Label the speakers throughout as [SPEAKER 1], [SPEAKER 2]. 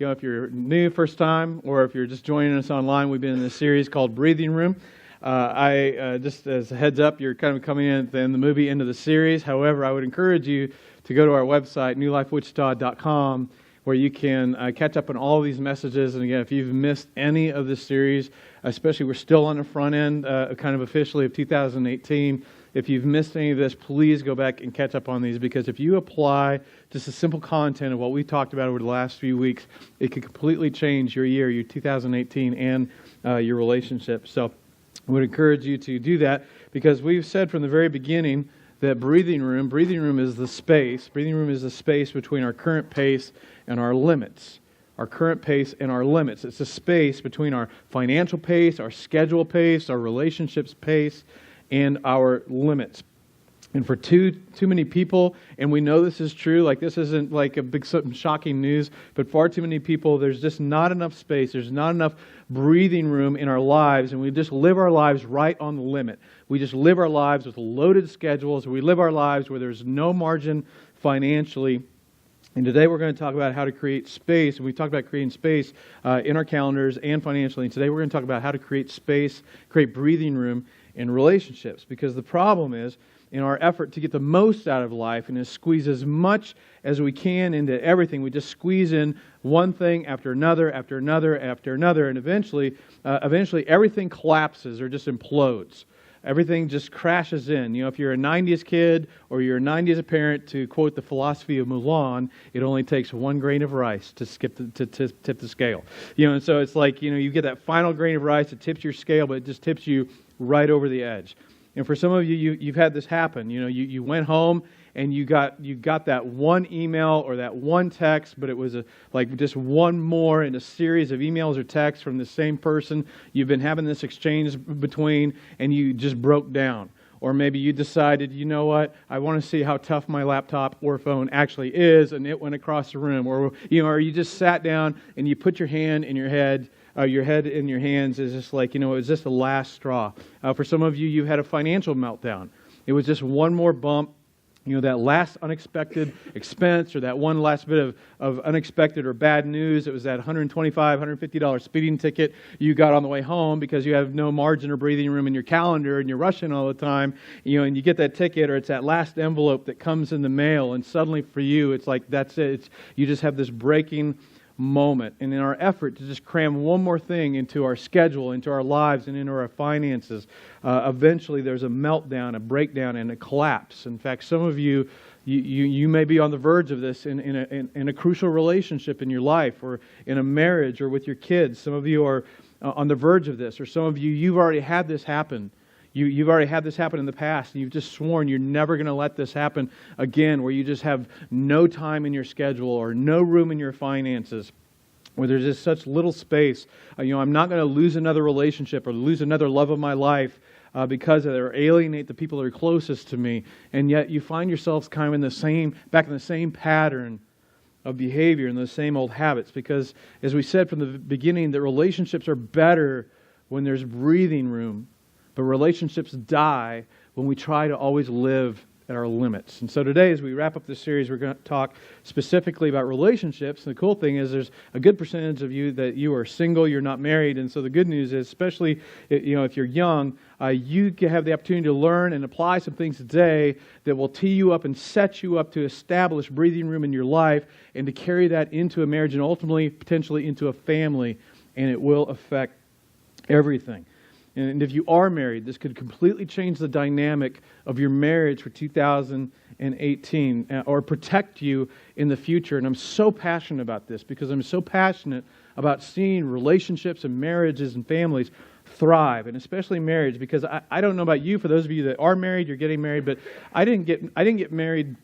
[SPEAKER 1] if you're new first time or if you're just joining us online, we've been in this series called Breathing Room. Just as a heads up, you're kind of coming in at the end of the movie, end of the series. However, I would encourage you to go to our website, newlifewichita.com, where you can catch up on all of these messages. And again, if you've missed any of this series, especially we're still on the front end, kind of officially of 2018. If you've missed any of this, please go back and catch up on these, because if you apply just the simple content of what we talked about over the last few weeks, it could completely change your year, your 2018, and your relationship. So I would encourage you to do that, because we've said from the very beginning that breathing room is the space. Breathing room is the space between our current pace and our limits. Our current pace and our limits. It's a space between our financial pace, our schedule pace, our relationships pace, and our limits. And for too many people, and we know this is true, like this isn't like a big something shocking news, but far too many people, there's just not enough space, there's not enough breathing room in our lives, and we just live our lives right on the limit. We just live our lives with loaded schedules, we live our lives where there's no margin financially. And today we're going to talk about how to create space, and we talked about creating space in our calendars and financially, and today we're going to talk about how to create space, create breathing room in relationships, because the problem is, in our effort to get the most out of life and to squeeze as much as we can into everything, we just squeeze in one thing after another, after another, after another, and eventually everything collapses or just implodes. Everything just crashes in. If you're a 90s kid or you're a 90s parent, to quote the philosophy of Mulan, it only takes one grain of rice to tip the scale. And so it's like, you get that final grain of rice that tips your scale, but it just tips you right over the edge. And for some of you've had this happen. You went home and you got that one email or that one text, but it was like just one more in a series of emails or texts from the same person you've been having this exchange between, and you just broke down. Or maybe you decided, you know what, I want to see how tough my laptop or phone actually is, and it went across the room. Or you just sat down and you put your hand in your head. Your head in your hands is just like, it was just the last straw. For some of you, you've had a financial meltdown. It was just one more bump, that last unexpected expense, or that one last bit of unexpected or bad news. It was that $125, $150 speeding ticket you got on the way home because you have no margin or breathing room in your calendar and you're rushing all the time. And you get that ticket, or it's that last envelope that comes in the mail, and suddenly for you, it's like that's it. You just have this breaking moment. And in our effort to just cram one more thing into our schedule, into our lives, and into our finances, eventually there's a meltdown, a breakdown, and a collapse. In fact, some of you may be on the verge of this in a crucial relationship in your life, or in a marriage, or with your kids. Some of you are on the verge of this, or some of you've already had this happen. You've already had this happen in the past, and you've just sworn you're never going to let this happen again, where you just have no time in your schedule or no room in your finances, where there's just such little space. I'm not going to lose another relationship or lose another love of my life because of it, or alienate the people that are closest to me. And yet you find yourselves kind of back in the same pattern of behavior and the same old habits, because as we said from the beginning, that relationships are better when there's breathing room. But relationships die when we try to always live at our limits. And so today, as we wrap up this series, we're going to talk specifically about relationships. And the cool thing is there's a good percentage of you that you are single, you're not married. And so the good news is, especially if you're young, you have the opportunity to learn and apply some things today that will tee you up and set you up to establish breathing room in your life, and to carry that into a marriage, and ultimately, potentially, into a family. And it will affect everything. And if you are married, this could completely change the dynamic of your marriage for 2018, or protect you in the future. And I'm so passionate about this, because I'm so passionate about seeing relationships and marriages and families thrive, and especially marriage, because I don't know about you, for those of you that are married, you're getting married, but I didn't get married,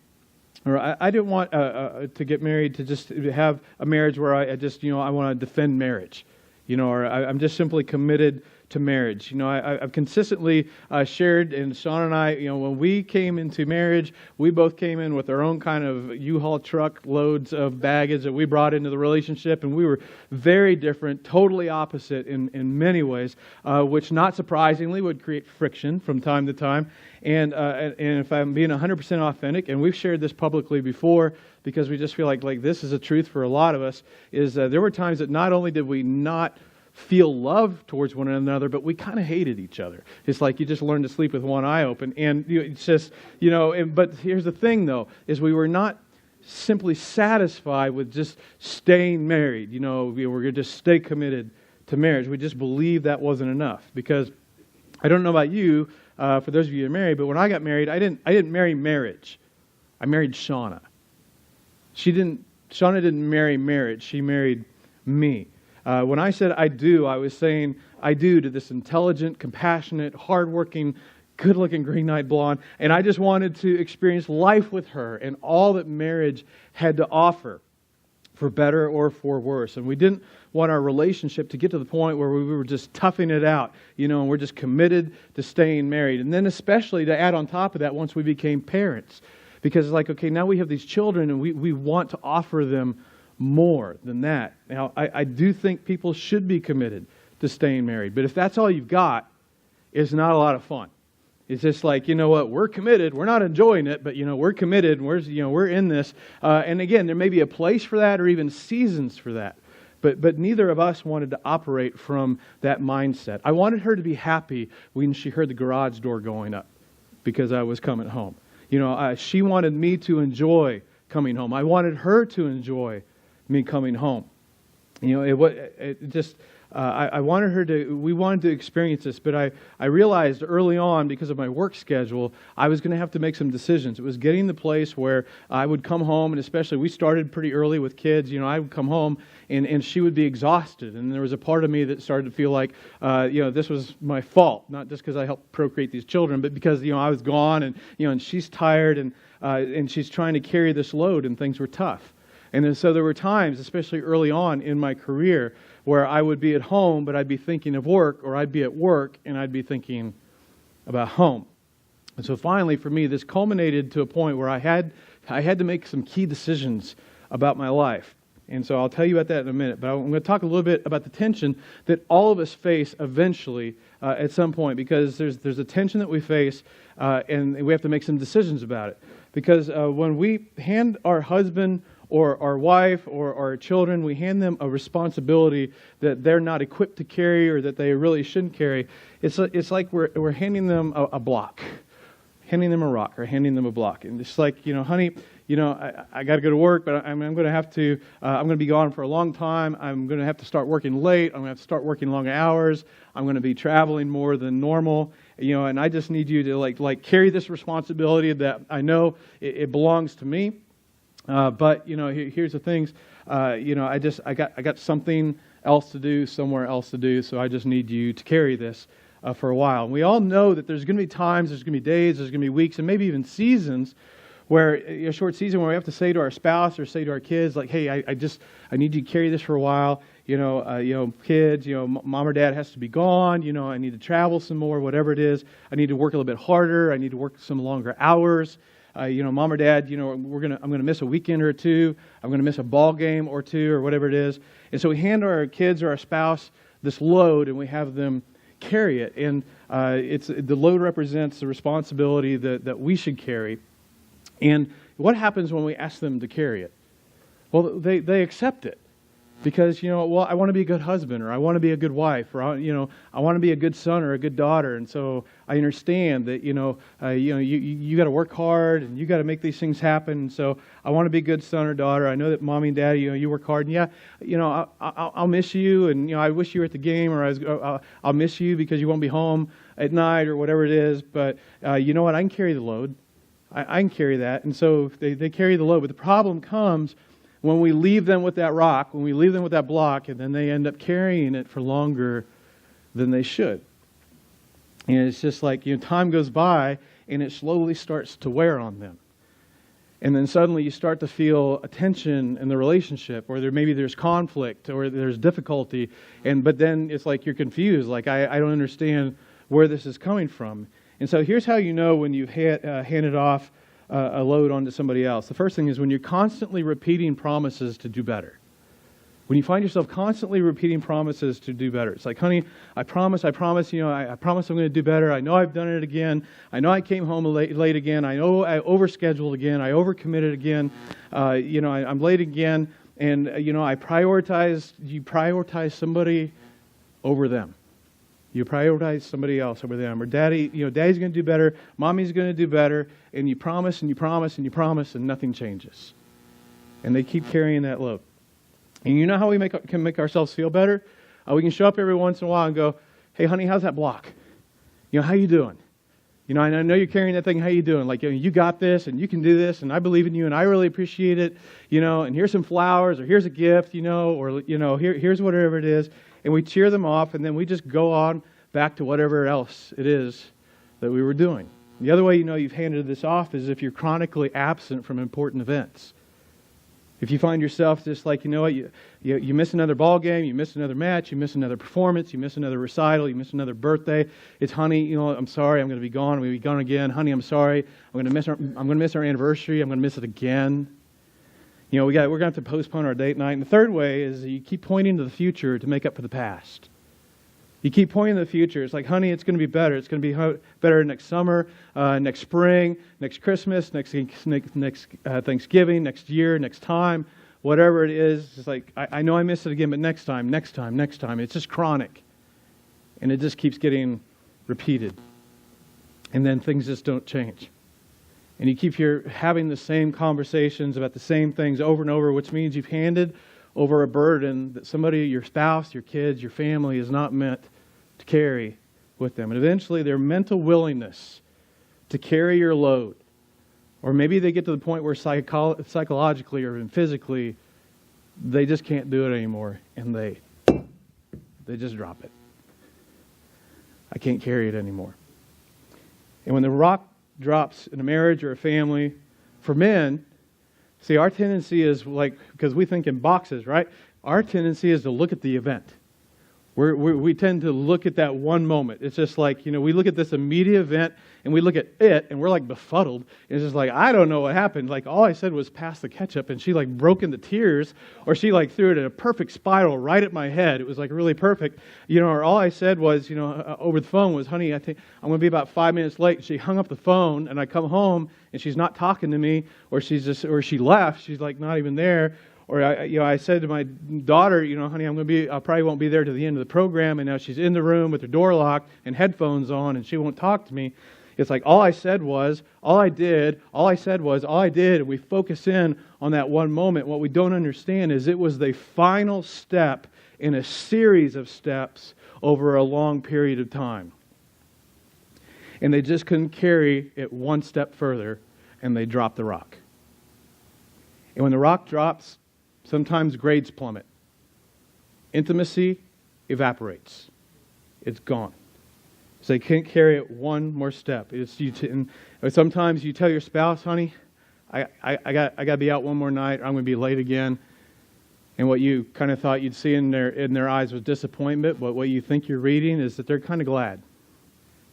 [SPEAKER 1] or I didn't want to get married to just have a marriage where I want to defend marriage. Or I'm just simply committed to marriage. I've consistently shared, and Sean and I, when we came into marriage, we both came in with our own kind of U-Haul truck loads of baggage that we brought into the relationship, and we were very different, totally opposite in many ways, which not surprisingly would create friction from time to time. And if I'm being 100% authentic, and we've shared this publicly before, because we just feel like this is a truth for a lot of us, is there were times that not only did we not feel love towards one another, but we kind of hated each other. It's like you just learn to sleep with one eye open. And it's just, but here's the thing though, is we were not simply satisfied with just staying married. We were going to just stay committed to marriage. We just believed that wasn't enough. Because I don't know about you, for those of you who are married, but when I got married, I didn't marry marriage. I married Shauna. Shauna didn't marry marriage. She married me. When I said I do, I was saying I do to this intelligent, compassionate, hardworking, good-looking green-eyed blonde. And I just wanted to experience life with her and all that marriage had to offer, for better or for worse. And we didn't want our relationship to get to the point where we were just toughing it out, and we're just committed to staying married. And then especially to add on top of that, once we became parents. Because it's like, okay, now we have these children and we want to offer them more than that. Now, I do think people should be committed to staying married. But if that's all you've got, it's not a lot of fun. It's just like, what, we're committed. We're not enjoying it, but, we're committed. And we're in this. And again, there may be a place for that or even seasons for that. But neither of us wanted to operate from that mindset. I wanted her to be happy when she heard the garage door going up because I was coming home. She wanted me to enjoy coming home. I wanted her to enjoy me coming home. I wanted her to, we wanted to experience this, but I realized early on, because of my work schedule, I was going to have to make some decisions. It was getting the place where I would come home, and especially we started pretty early with kids. I would come home and she would be exhausted. And there was a part of me that started to feel like, this was my fault, not just because I helped procreate these children, but because, I was gone and she's tired and she's trying to carry this load and things were tough. And then, so there were times, especially early on in my career, where I would be at home, but I'd be thinking of work, or I'd be at work and I'd be thinking about home. And so finally, for me, this culminated to a point where I had to make some key decisions about my life. And so I'll tell you about that in a minute. But I'm going to talk a little bit about the tension that all of us face eventually at some point, because there's a tension that we face, and we have to make some decisions about it. Because when we hand our husband or our wife or our children, we hand them a responsibility that they're not equipped to carry or that they really shouldn't carry. It's like we're handing them a block, handing them a rock, or handing them a block. And it's like, honey, I got to go to work, but I'm going to have to, I'm going to be gone for a long time. I'm going to have to start working late. I'm going to have to start working long hours. I'm going to be traveling more than normal. And I just need you to like carry this responsibility that I know it belongs to me. But here's the things. I got something else to do, somewhere else to do. So I just need you to carry this for a while. And we all know that there's going to be times, there's going to be days, there's going to be weeks, and maybe even seasons where a short season where we have to say to our spouse or say to our kids, like, hey, I need you to carry this for a while. Kids, mom or dad has to be gone. I need to travel some more, whatever it is. I need to work a little bit harder. I need to work some longer hours. Mom or dad, I'm going to miss a weekend or two. I'm going to miss a ball game or two or whatever it is. And so we hand our kids or our spouse this load and we have them carry it. And the load represents the responsibility that we should carry. And what happens when we ask them to carry it? Well, they accept it. Because, I want to be a good husband, or I want to be a good wife, or, I want to be a good son or a good daughter. And so I understand that, you got to work hard and you got to make these things happen. And so I want to be a good son or daughter. I know that mommy and daddy, you work hard. And I'll miss you. And, I wish you were at the game, or I'll miss you because you won't be home at night or whatever it is. But you know what? I can carry the load. I can carry that. And so they carry the load. But the problem comes when we leave them with that rock, when we leave them with that block, and then they end up carrying it for longer than they should. And it's just like, time goes by, and it slowly starts to wear on them. And then suddenly you start to feel a tension in the relationship, or maybe there's conflict, or there's difficulty. But then it's like you're confused, like I don't understand where this is coming from. And so here's how you know when you've handed off a load onto somebody else. The first thing is when you're constantly repeating promises to do better. When you find yourself constantly repeating promises to do better. It's like, honey, I promise, I promise I'm going to do better. I know I've done it again. I know I came home late again. I know I overscheduled again. I overcommitted again. I'm late again. And, you prioritize somebody over them. You prioritize somebody else over them. Or daddy's going to do better. Mommy's going to do better. And you promise and you promise and you promise and nothing changes. And they keep carrying that load. And you know how we can make ourselves feel better? We can show up every once in a while and go, hey, honey, how's that block? How you doing? And I know you're carrying that thing. How you doing? Like, you got this, and you can do this, and I believe in you, and I really appreciate it. And here's some flowers, or here's a gift, here's whatever it is. And we cheer them off, and then we just go on back to whatever else it is that we were doing. The other way you've handed this off is if you're chronically absent from important events. If you find yourself just like, you miss another ball game, you miss another match, you miss another performance, you miss another recital, you miss another birthday. It's, honey, I'm sorry, I'm going to be gone. I'm going to be gone again. Honey, I'm sorry. I'm going to miss our anniversary. I'm going to miss it again. We're going to have to postpone our date night. And the third way is you keep pointing to the future to make up for the past. You keep pointing to the future. It's like, honey, it's going to be better. It's going to be better next summer, next spring, next Christmas, next Thanksgiving, next year, next time, whatever it is. It's like, I know I missed it again, but next time. It's just chronic. And it just keeps getting repeated. And then things just don't change. And you keep having the same conversations about the same things over and over, which means you've handed over a burden that somebody, your spouse, your kids, your family is not meant to carry with them. And eventually their mental willingness to carry your load, or maybe they get to the point where psychologically or even physically they just can't do it anymore, and they just drop it. I can't carry it anymore. And when the rock drops in a marriage or a family, for men, see, our tendency is because we think in boxes, right? Our tendency is to look at the event. We tend to look at that one moment. It's just like, we look at this immediate event and we look at it and we're like befuddled. It's just like, I don't know what happened. Like, all I said was pass the ketchup, and she broke into tears, or she threw it in a perfect spiral right at my head. It was really perfect. Or all I said was, over the phone was, honey, I think I'm going to be about 5 minutes late. She hung up the phone and I come home and she's not talking to me, or she left. She's not even there. Or I said to my daughter, honey, I probably won't be there to the end of the program, and now she's in the room with her door locked and headphones on, and she won't talk to me. It's like all I said was, all I did, and we focus in on that one moment. What we don't understand is it was the final step in a series of steps over a long period of time. And they just couldn't carry it one step further, and they dropped the rock. And when the rock drops, sometimes grades plummet. Intimacy evaporates. It's gone. So they can't carry it one more step. Sometimes you tell your spouse, honey, I got to be out one more night, or I'm going to be late again. And what you kind of thought you'd see in their eyes was disappointment, but what you think you're reading is that they're kind of glad,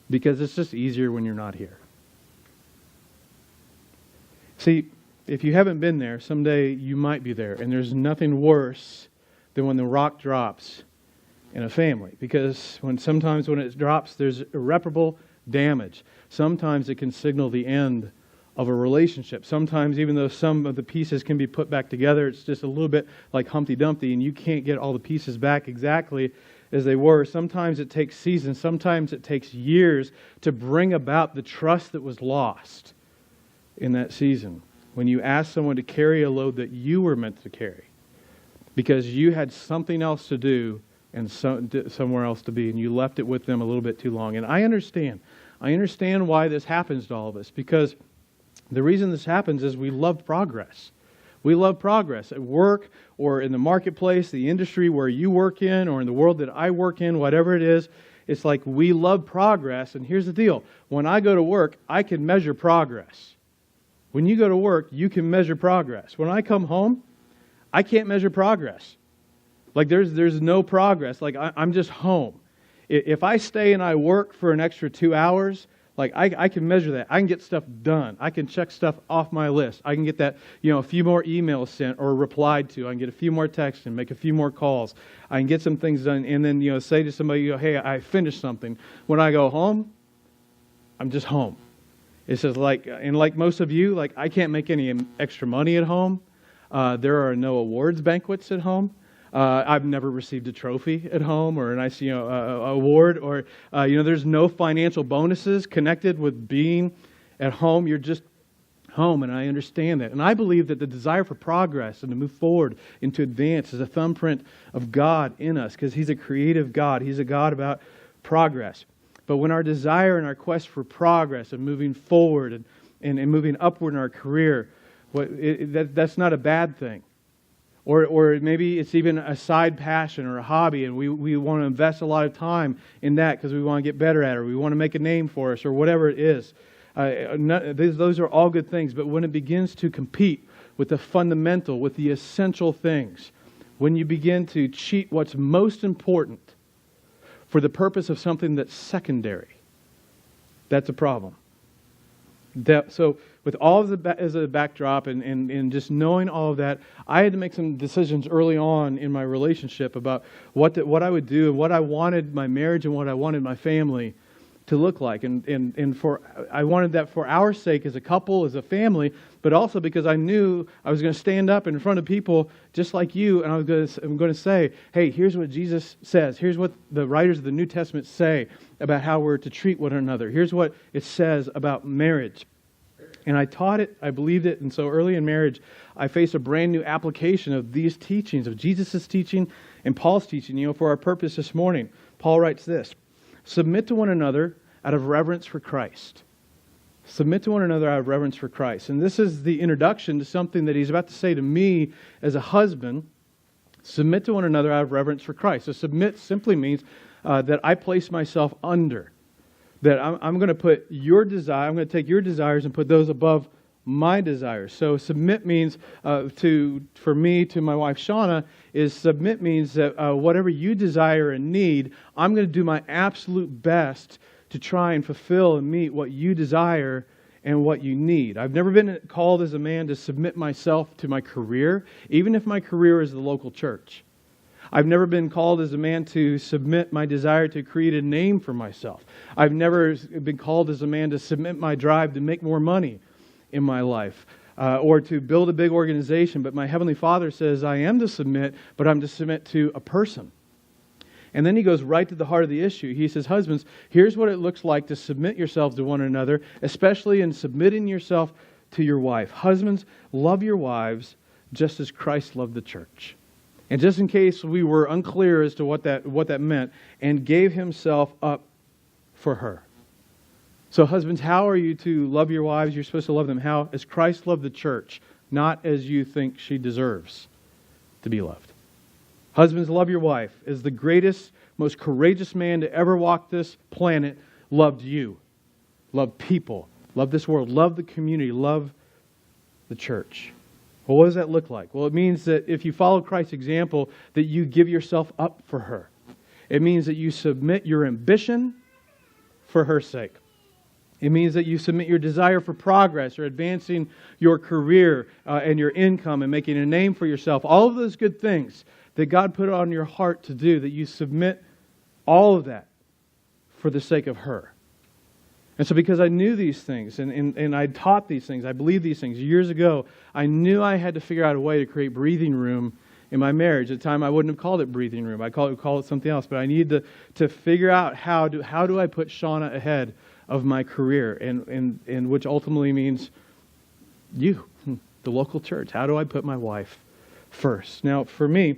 [SPEAKER 1] because it's just easier when you're not here. See, if you haven't been there, someday you might be there. And there's nothing worse than when the rock drops in a family. Because sometimes when it drops, there's irreparable damage. Sometimes it can signal the end of a relationship. Sometimes, even though some of the pieces can be put back together, it's just a little bit like Humpty Dumpty, and you can't get all the pieces back exactly as they were. Sometimes it takes seasons. Sometimes it takes years to bring about the trust that was lost in that season, when you ask someone to carry a load that you were meant to carry because you had something else to do and somewhere else to be, and you left it with them a little bit too long. And I understand why this happens to all of us, because the reason this happens is we love progress. We love progress at work or in the marketplace, the industry where you work in, or in the world that I work in, whatever it is. It's like we love progress. And here's the deal. When I go to work, I can measure progress. When you go to work, you can measure progress. When I come home, I can't measure progress. Like there's no progress. Like I'm just home. If I stay and I work for an extra 2 hours, like I can measure that. I can get stuff done. I can check stuff off my list. I can get that, a few more emails sent or replied to. I can get a few more texts and make a few more calls. I can get some things done and then, say to somebody, hey, I finished something. When I go home, I'm just home. It says like most of you, like I can't make any extra money at home. There are no awards banquets at home. I've never received a trophy at home or a nice, award or, there's no financial bonuses connected with being at home. You're just home, and I understand that. And I believe that the desire for progress and to move forward and to advance is a thumbprint of God in us because He's a creative God. He's a God about progress. But when our desire and our quest for progress and moving forward and moving upward in our career, that's not a bad thing. Or maybe it's even a side passion or a hobby, and we want to invest a lot of time in that because we want to get better at it, or we want to make a name for us, or whatever it is. Those are all good things, but when it begins to compete with the fundamental, with the essential things, when you begin to cheat what's most important for the purpose of something that's secondary, that's a problem. So with all of that as a backdrop and just knowing all of that, I had to make some decisions early on in my relationship about what I would do and what I wanted my marriage and what I wanted my family to look like. I wanted that for our sake as a couple, as a family, but also because I knew I was going to stand up in front of people just like you, and I'm going to say, hey, here's what Jesus says. Here's what the writers of the New Testament say about how we're to treat one another. Here's what it says about marriage. And I taught it, I believed it, and so early in marriage, I faced a brand new application of these teachings, of Jesus' teaching and Paul's teaching, for our purpose this morning. Paul writes this: submit to one another out of reverence for Christ. Submit to one another out of reverence for Christ. And this is the introduction to something that he's about to say to me as a husband. Submit to one another out of reverence for Christ. So submit simply means that I place myself under. That I'm going to put your desire, I'm going to take your desires and put those above my desires. So submit means, for me to my wife Shauna, submit means that whatever you desire and need, I'm going to do my absolute best to try and fulfill and meet what you desire and what you need. I've never been called as a man to submit myself to my career, even if my career is the local church. I've never been called as a man to submit my desire to create a name for myself. I've never been called as a man to submit my drive to make more money in my life or to build a big organization. But my Heavenly Father says I am to submit, but I'm to submit to a person. And then he goes right to the heart of the issue. He says, husbands, here's what it looks like to submit yourselves to one another, especially in submitting yourself to your wife. Husbands, love your wives just as Christ loved the church. And just in case we were unclear as to what that meant, and gave himself up for her. So husbands, how are you to love your wives? You're supposed to love them how? As Christ loved the church, not as you think she deserves to be loved. Husbands, love your wife as the greatest, most courageous man to ever walk this planet loved you. Loved people. Loved this world. Loved the community. Loved the church. Well, what does that look like? Well, it means that if you follow Christ's example, that you give yourself up for her. It means that you submit your ambition for her sake. It means that you submit your desire for progress or advancing your career and your income and making a name for yourself. All of those good things that God put on your heart to do, that you submit all of that for the sake of her. And so because I knew these things and I taught these things, I believed these things years ago, I knew I had to figure out a way to create breathing room in my marriage. At the time, I wouldn't have called it breathing room. I call it something else. But I needed to figure out how do I put Shauna ahead of my career, and which ultimately means you, the local church. How do I put my wife first? Now, for me,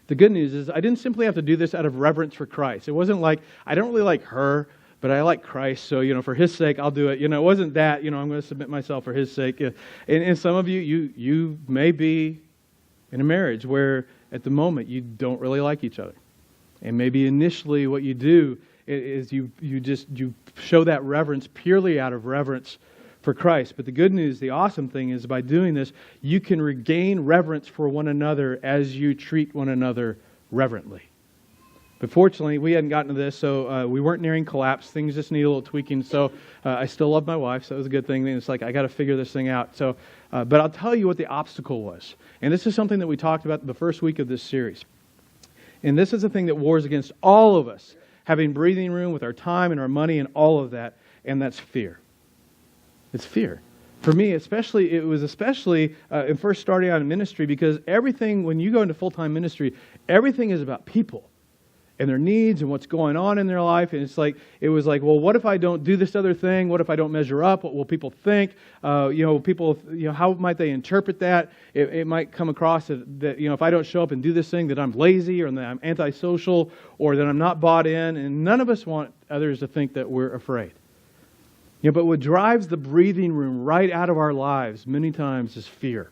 [SPEAKER 1] the good news is I didn't simply have to do this out of reverence for Christ. It wasn't like, I don't really like her, but I like Christ, so, for His sake, I'll do it. It wasn't that, I'm going to submit myself for His sake. And some of you may be in a marriage where at the moment you don't really like each other. And maybe initially what you do is you show that reverence purely out of reverence for Christ. But the good news, the awesome thing is by doing this, you can regain reverence for one another as you treat one another reverently. But fortunately, we hadn't gotten to this, so we weren't nearing collapse. Things just need a little tweaking. So I still love my wife, so it was a good thing. And it's like, I got to figure this thing out. So, but I'll tell you what the obstacle was. And this is something that we talked about the first week of this series. And this is the thing that wars against all of us, having breathing room with our time and our money and all of that, and that's fear. It's fear. For me, it was especially in first starting out in ministry, because everything, when you go into full-time ministry, everything is about people and their needs and what's going on in their life. And it was like, well, what if I don't do this other thing? What if I don't measure up? What will people think? People, how might they interpret that? It might come across that, if I don't show up and do this thing, that I'm lazy or that I'm antisocial or that I'm not bought in. And none of us want others to think that we're afraid. But what drives the breathing room right out of our lives many times is fear.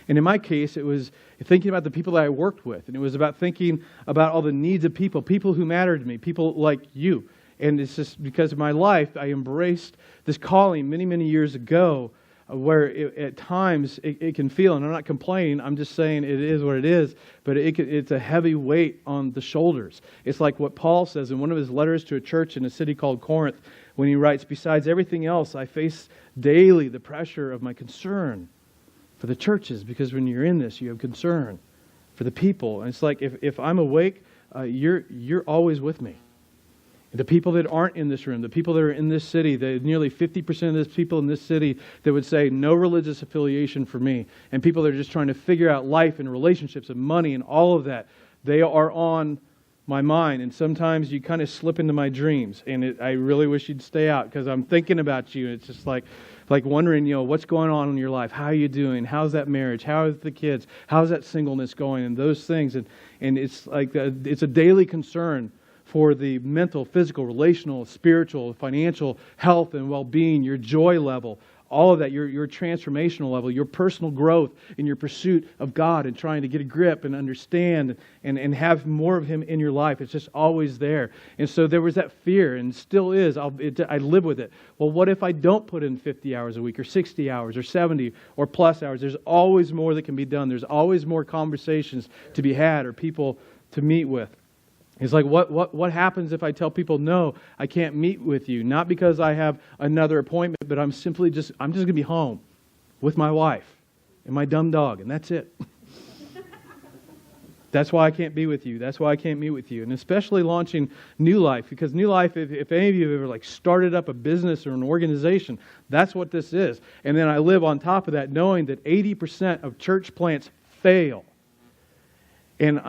[SPEAKER 1] And in my case, it was thinking about the people that I worked with. And it was about thinking about all the needs of people who mattered to me, people like you. And it's just because of my life, I embraced this calling many, many years ago, where at times it can feel, and I'm not complaining, I'm just saying it is what it is, but it's a heavy weight on the shoulders. It's like what Paul says in one of his letters to a church in a city called Corinth, when he writes, "Besides everything else, I face daily the pressure of my concern for the churches," because when you're in this, you have concern for the people. And it's like, if I'm awake, you're always with me. The people that aren't in this room, the people that are in this city, nearly 50% of the people in this city that would say no religious affiliation for me, and people that are just trying to figure out life and relationships and money and all of that, they are on my mind. And sometimes you kind of slip into my dreams, and I really wish you'd stay out because I'm thinking about you. It's just like wondering, what's going on in your life? How are you doing? How's that marriage? How are the kids? How's that singleness going? And those things. And it's like it's a daily concern for the mental, physical, relational, spiritual, financial health and well-being, your joy level, all of that, your transformational level, your personal growth in your pursuit of God and trying to get a grip and understand and have more of Him in your life. It's just always there. And so there was that fear, and still is. I live with it. Well, what if I don't put in 50 hours a week or 60 hours or 70 or plus hours? There's always more that can be done. There's always more conversations to be had or people to meet with. It's like, what happens if I tell people, no, I can't meet with you? Not because I have another appointment, but I'm just going to be home with my wife and my dumb dog, and that's it. That's why I can't be with you. That's why I can't meet with you. And especially launching New Life, because New Life, if any of you have ever started up a business or an organization, that's what this is. And then I live on top of that knowing that 80% of church plants fail. And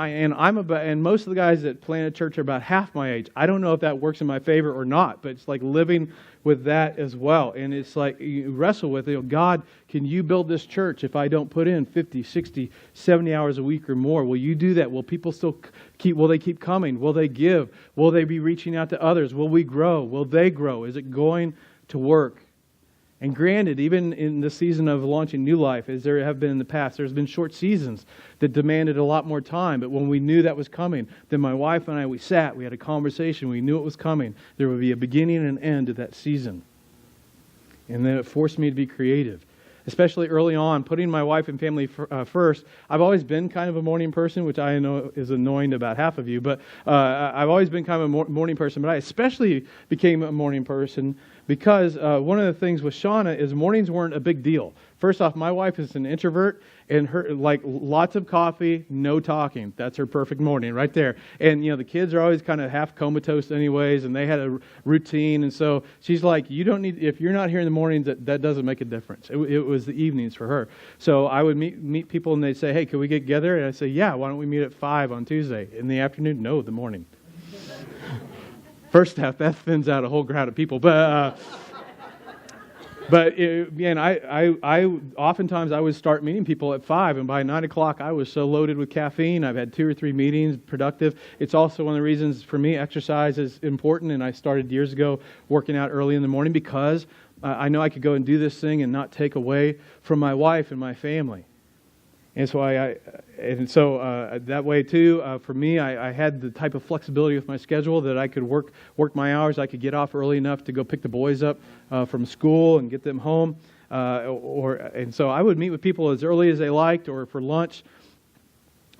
[SPEAKER 1] most of the guys that plant a church are about half my age. I don't know if that works in my favor or not, but it's like living with that as well. And it's like you wrestle with it. God, can you build this church if I don't put in 50, 60, 70 hours a week or more? Will you do that? Will people still will they keep coming? Will they give? Will they be reaching out to others? Will we grow? Will they grow? Is it going to work? And granted, even in the season of launching New Life, as there have been in the past, there's been short seasons that demanded a lot more time. But when we knew that was coming, then my wife and I, we had a conversation. We knew it was coming. There would be a beginning and an end to that season. And then it forced me to be creative. Especially early on, putting my wife and family first. I've always been kind of a morning person, which I know is annoying to about half of you. But I've always been kind of a morning person. But I especially became a morning person because one of the things with Shauna is mornings weren't a big deal. First off, my wife is an introvert, and her lots of coffee, no talking. That's her perfect morning right there. And the kids are always kind of half comatose anyways, and they had a routine. And so she's like, you don't need, if you're not here in the mornings, that doesn't make a difference. It was the evenings for her. So I would meet people, and they'd say, hey, can we get together? And I'd say, yeah, why don't we meet at 5 on Tuesday? In the afternoon? No, the morning. First half, that thins out a whole crowd of people. But I oftentimes I would start meeting people at 5, and by 9 o'clock I was so loaded with caffeine. I've had 2 or 3 meetings, productive. It's also one of the reasons for me exercise is important, and I started years ago working out early in the morning because I know I could go and do this thing and not take away from my wife and my family. And so that way too, for me, I had the type of flexibility with my schedule that I could work my hours. I could get off early enough to go pick the boys up from school and get them home. And so I would meet with people as early as they liked, or for lunch.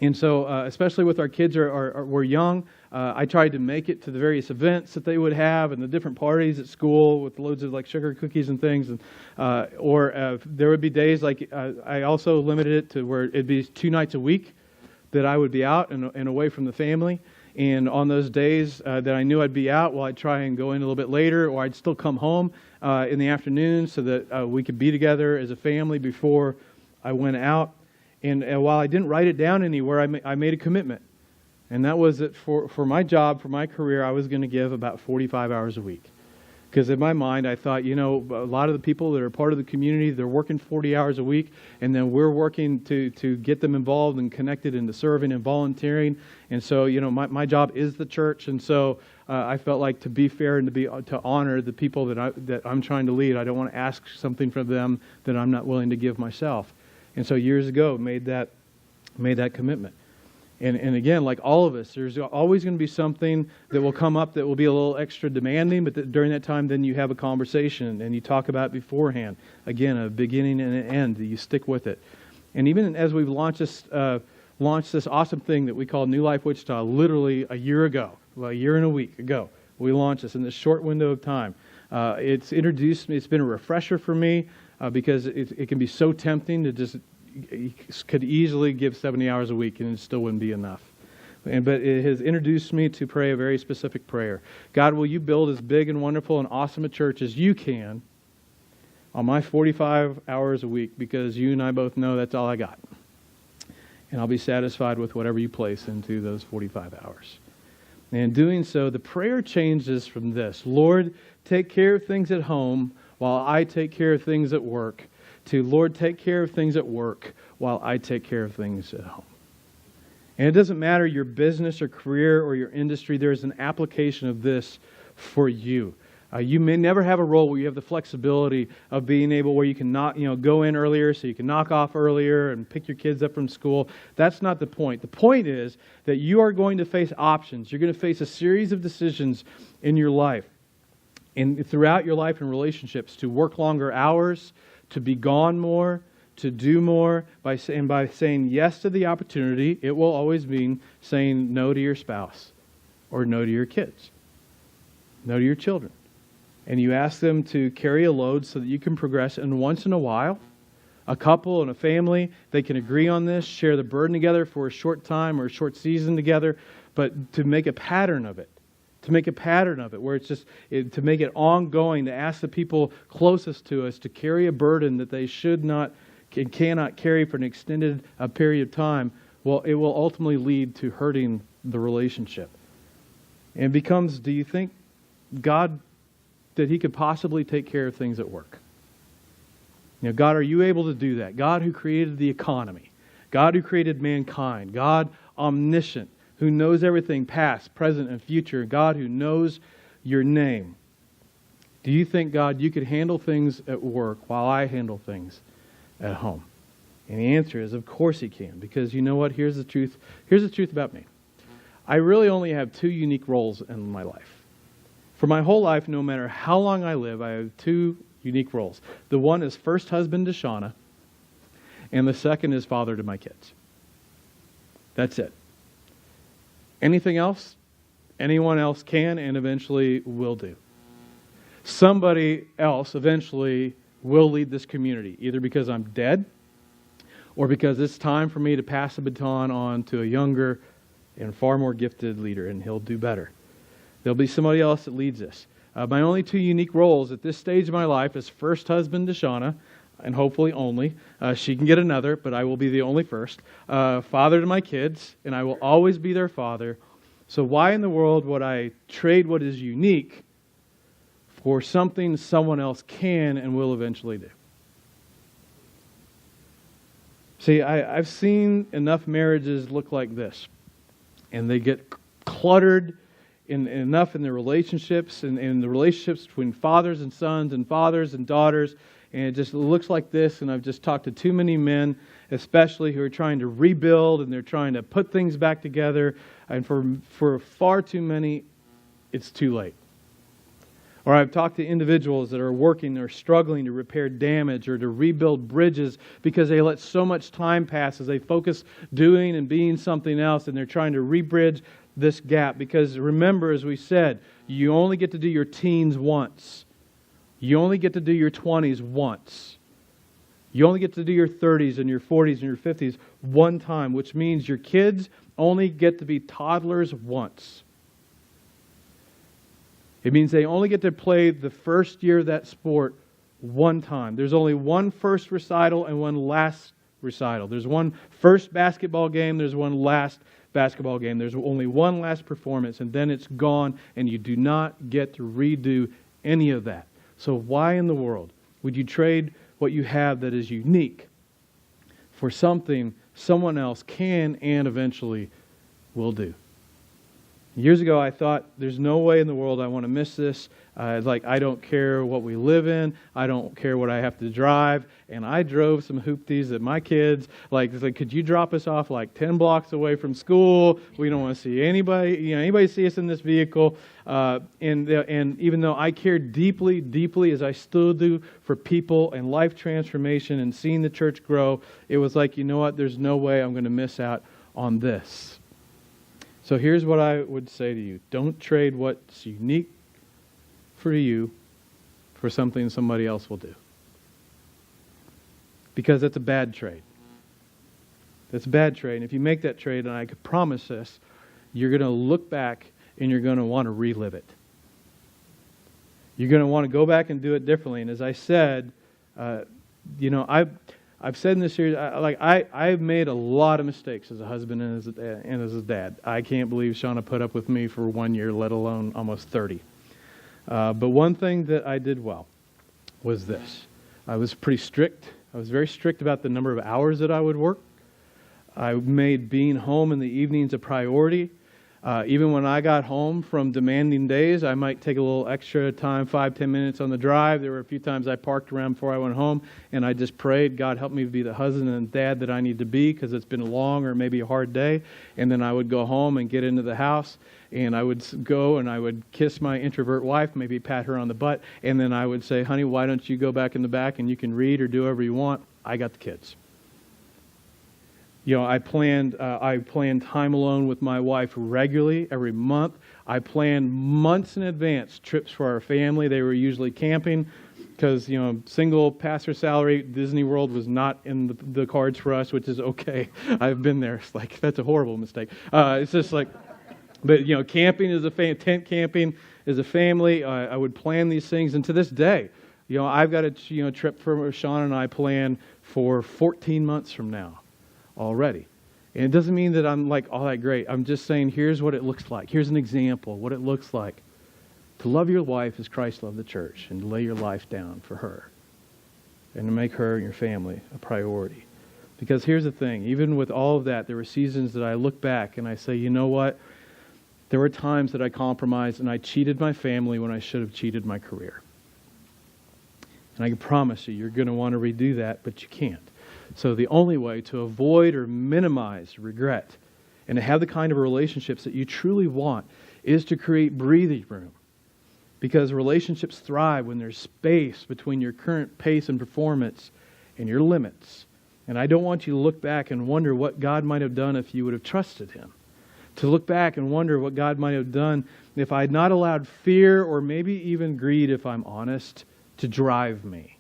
[SPEAKER 1] And so, especially with our kids were young, I tried to make it to the various events that they would have and the different parties at school with loads of like sugar cookies and things. And there would be days like I also limited it to where it'd be 2 nights a week that I would be out and away from the family. And on those days that I knew I'd be out, well, I'd try and go in a little bit later, or I'd still come home in the afternoon so that we could be together as a family before I went out. And while I didn't write it down anywhere, I made a commitment. And that was that for my job, for my career, I was going to give about 45 hours a week. Because in my mind, I thought, a lot of the people that are part of the community, they're working 40 hours a week, and then we're working to get them involved and connected into serving and volunteering. And so, my job is the church, and so I felt like to be fair and to honor the people that I'm trying to lead, I don't want to ask something from them that I'm not willing to give myself. And so years ago, made that commitment. And again, like all of us, there's always going to be something that will come up that will be a little extra demanding, but during that time, then you have a conversation and you talk about it beforehand. Again, a beginning and an end. You stick with it. And even as we've launched this awesome thing that we call New Life Wichita, literally a year ago, well, a year and a week ago, we launched this in this short window of time. It's introduced me. It's been a refresher for me because it can be so tempting to just. You could easily give 70 hours a week and it still wouldn't be enough. But it has introduced me to pray a very specific prayer. God, will you build as big and wonderful and awesome a church as you can on my 45 hours a week, because you and I both know that's all I got. And I'll be satisfied with whatever you place into those 45 hours. And in doing so, the prayer changes from this: Lord, take care of things at home while I take care of things at work, to Lord, take care of things at work while I take care of things at home. And it doesn't matter your business or career or your industry, there's an application of this for you. You may never have a role where you have the flexibility of being able where you can go in earlier so you can knock off earlier and pick your kids up from school. That's not the point. The point is that you are going to face options. You're going to face a series of decisions in your life and throughout your life and relationships to work longer hours, to be gone more, to do more. By saying yes to the opportunity, it will always mean saying no to your spouse or no to your kids, no to your children. And you ask them to carry a load so that you can progress. And once in a while, a couple and a family, they can agree on this, share the burden together for a short time or a short season together, but to make a pattern of it. To make a pattern of it, where it's just to make it ongoing, to ask the people closest to us to carry a burden that they should not and cannot carry for an extended period of time. Well, it will ultimately lead to hurting the relationship. And it becomes, do you think God, that He could possibly take care of things at work? God, are you able to do that? God who created the economy, God who created mankind, God omniscient, who knows everything past, present, and future, God who knows your name. Do you think, God, you could handle things at work while I handle things at home? And the answer is, of course He can, because you know what? Here's the truth. Here's the truth about me. I really only have 2 unique roles in my life. For my whole life, no matter how long I live, I have 2 unique roles. The one is first husband to Shauna, and the second is father to my kids. That's it. Anything else, anyone else can and eventually will do. Somebody else eventually will lead this community, either because I'm dead or because it's time for me to pass the baton on to a younger and far more gifted leader, and he'll do better. There'll be somebody else that leads this. My only 2 unique roles at this stage of my life is first husband to Shauna, and hopefully only. She can get another, but I will be the only first. Father to my kids, and I will always be their father. So why in the world would I trade what is unique for something someone else can and will eventually do? See, I've seen enough marriages look like this, and they get cluttered enough in their relationships and in the relationships between fathers and sons and fathers and daughters. And it just looks like this, and I've just talked to too many men especially who are trying to rebuild and they're trying to put things back together. And for far too many, it's too late. Or I've talked to individuals that are working or struggling to repair damage or to rebuild bridges because they let so much time pass as they focus doing and being something else, and they're trying to rebridge this gap. Because remember, as we said, you only get to do your teens once. You only get to do your 20s once. You only get to do your 30s and your 40s and your 50s one time, which means your kids only get to be toddlers once. It means they only get to play the first year of that sport one time. There's only one first recital and one last recital. There's one first basketball game, there's one last basketball game. There's only one last performance, and then it's gone, and you do not get to redo any of that. So why in the world would you trade what you have that is unique for something someone else can and eventually will do? Years ago, I thought, there's no way in the world I want to miss this. I don't care what we live in. I don't care what I have to drive. And I drove some hoopties that my kids, could you drop us off 10 blocks away from school? We don't want to see anybody see us in this vehicle. And even though I care deeply, deeply, as I still do for people and life transformation and seeing the church grow, it was like, you know what? There's no way I'm going to miss out on this. So here's what I would say to you. Don't trade what's unique for you for something somebody else will do. Because that's a bad trade. That's a bad trade. And if you make that trade, and I could promise this, you're going to look back and you're going to want to relive it. You're going to want to go back and do it differently. And as I said, I've said in this series, I've made a lot of mistakes as a husband and as a dad. I can't believe Shauna put up with me for 1 year, let alone almost 30. But one thing that I did well was this. I was pretty strict. I was very strict about the number of hours that I would work. I made being home in the evenings a priority. Even when I got home from demanding days, I might take a little extra time, 5-10 minutes on the drive. There were a few times I parked around before I went home, and I just prayed, God, help me to be the husband and dad that I need to be, because it's been a long or maybe a hard day. And then I would go home and get into the house, and I would go and I would kiss my introvert wife, maybe pat her on the butt, and then I would say, honey, why don't you go back in the back and you can read or do whatever you want. I got the kids. I planned time alone with my wife regularly every month. I planned months in advance trips for our family. They were usually camping because, single pastor salary, Disney World was not in the cards for us, which is okay. I've been there. It's that's a horrible mistake. It's just but camping is tent camping is a family. I would plan these things, and to this day, I've got a trip for Sean and I planned for 14 months from now. Already. And it doesn't mean that I'm all that great. I'm just saying here's what it looks like. Here's an example of what it looks like to love your wife as Christ loved the church and to lay your life down for her and to make her and your family a priority. Because here's the thing, even with all of that, there were seasons that I look back and I say, you know what? There were times that I compromised and I cheated my family when I should have cheated my career. And I can promise you're going to want to redo that, but you can't. So the only way to avoid or minimize regret and to have the kind of relationships that you truly want is to create breathing room. Because relationships thrive when there's space between your current pace and performance and your limits. And I don't want you to look back and wonder what God might have done if you would have trusted Him. To look back and wonder what God might have done if I had not allowed fear or maybe even greed, if I'm honest, to drive me.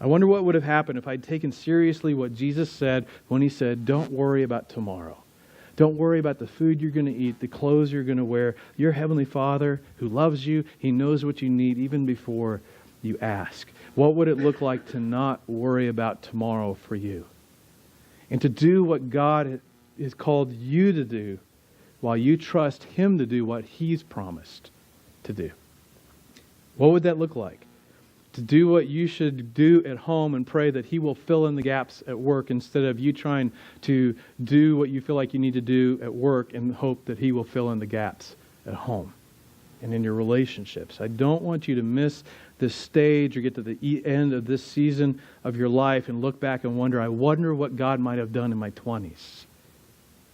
[SPEAKER 1] I wonder what would have happened if I'd taken seriously what Jesus said when He said, don't worry about tomorrow. Don't worry about the food you're going to eat, the clothes you're going to wear. Your Heavenly Father who loves you, He knows what you need even before you ask. What would it look like to not worry about tomorrow for you? And to do what God has called you to do while you trust Him to do what He's promised to do. What would that look like? To do what you should do at home and pray that He will fill in the gaps at work instead of you trying to do what you feel like you need to do at work and hope that He will fill in the gaps at home. and in your relationships. I don't want you to miss this stage or get to the end of this season of your life and look back and wonder, I wonder what God might have done in my 20s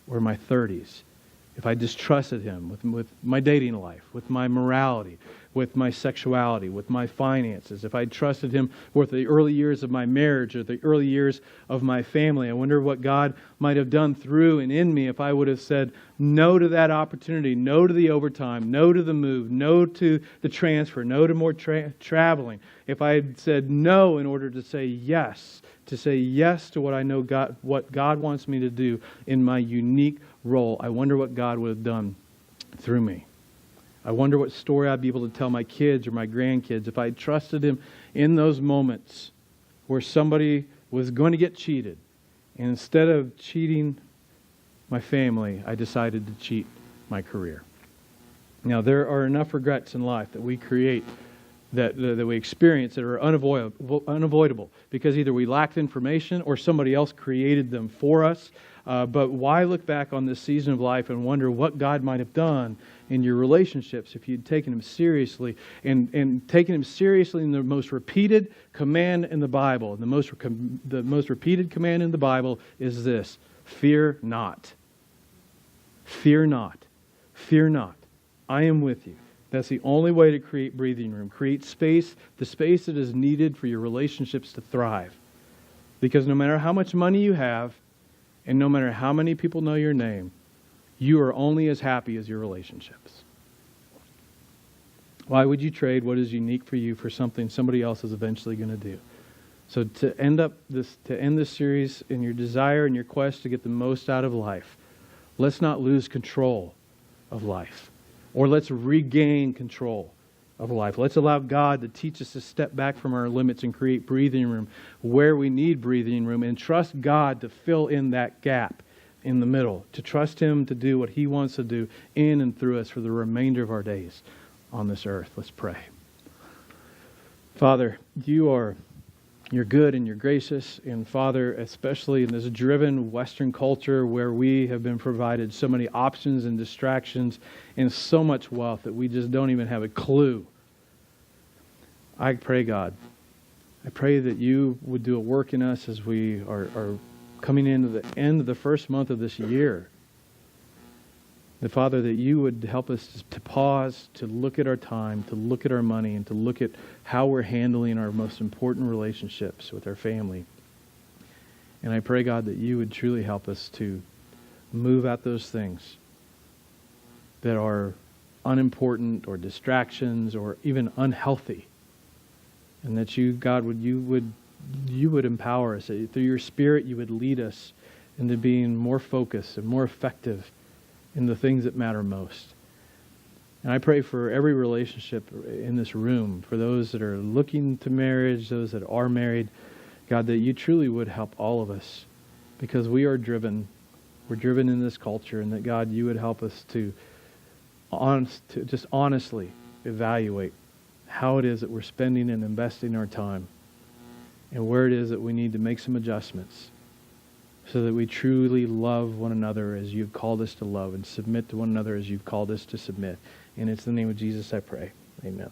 [SPEAKER 1] or my 30s if I just trusted Him with my dating life, with my morality, with my sexuality, with my finances, if I trusted Him with the early years of my marriage or the early years of my family. I wonder what God might have done through and in me if I would have said no to that opportunity, no to the overtime, no to the move, no to the transfer, no to more traveling. If I had said no in order to say yes to what I know what God wants me to do in my unique role, I wonder what God would have done through me. I wonder what story I'd be able to tell my kids or my grandkids if I trusted Him in those moments where somebody was going to get cheated. And instead of cheating my family, I decided to cheat my career. Now, there are enough regrets in life that we create, that we experience, that are unavoidable because either we lacked information or somebody else created them for us. But why look back on this season of life and wonder what God might have done in your relationships if you'd taken Him seriously and taken Him seriously in the most repeated command in the Bible. The most repeated command in the Bible is this: fear not. Fear not. Fear not. I am with you. That's the only way to create breathing room. Create space, the space that is needed for your relationships to thrive. Because no matter how much money you have, and no matter how many people know your name, you are only as happy as your relationships. Why would you trade what is unique for you for something somebody else is eventually going to do? So to end this series in your desire and your quest to get the most out of life, let's not lose control of life. Or let's regain control of life. Let's allow God to teach us to step back from our limits and create breathing room where we need breathing room, and trust God to fill in that gap in the middle, to trust Him to do what He wants to do in and through us for the remainder of our days on this earth. Let's pray. Father, you're good and you're gracious, and Father, especially in this driven Western culture where we have been provided so many options and distractions and so much wealth that we just don't even have a clue. I pray, God, I pray that you would do a work in us as we are coming into the end of the first month of this year. That, Father, that you would help us to pause, to look at our time, to look at our money, and to look at how we're handling our most important relationships with our family. And I pray, God, that you would truly help us to move out those things that are unimportant or distractions or even unhealthy. And that you, God, you would empower us. Through your Spirit, you would lead us into being more focused and more effective in the things that matter most. And I pray for every relationship in this room, for those that are looking to marriage, those that are married, God, that you truly would help all of us, because we are driven. We're driven in this culture, and that, God, you would help us to just honestly evaluate how it is that we're spending and investing our time, and where it is that we need to make some adjustments so that we truly love one another as you've called us to love, and submit to one another as you've called us to submit. And it's in the name of Jesus I pray. Amen.